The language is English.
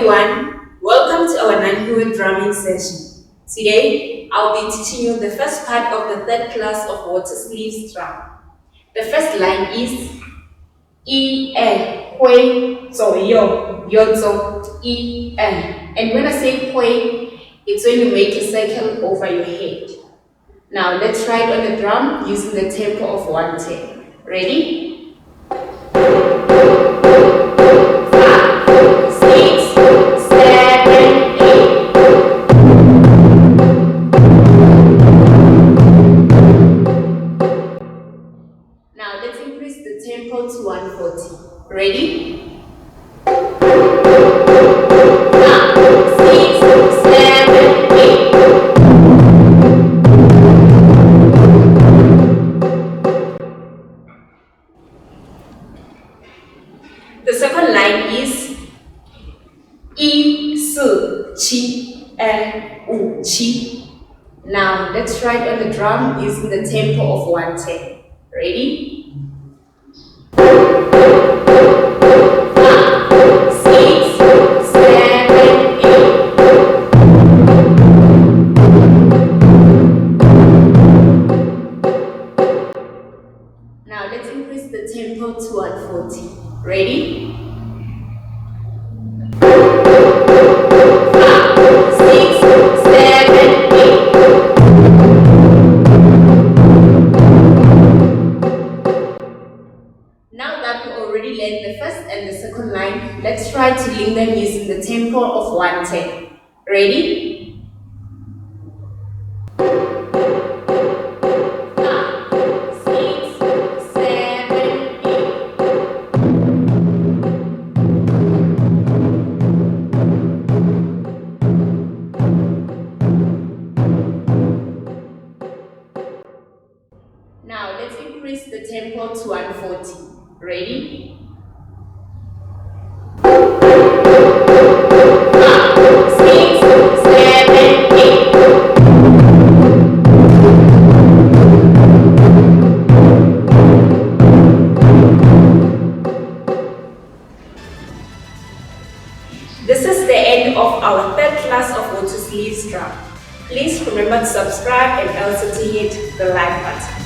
everyone, welcome to our neighborhood drumming session. Today, I'll be teaching you the first part of the third class of water sleeves drum. The first line is E, hui, zo, yo, zo, E, And when I say hui, it's when you make a circle over your head. Now, let's try it on the drum using the tempo of 110. Ready? 140. Ready? 5, 6, 7, 8. The second line is E, 4, 7, 5, 7. Now let's try it on the drum using the tempo of 110. Ready? 140. Ready? 5, 6, 7, 8. Now that we already learned the first and the second line, let's try to link them using the tempo of 110. Ready? Now let's increase the tempo to 140. Ready? 5, 6, 7, 8. This is the end of our third class of water sleeves drum. Please remember to subscribe and also to hit the like button.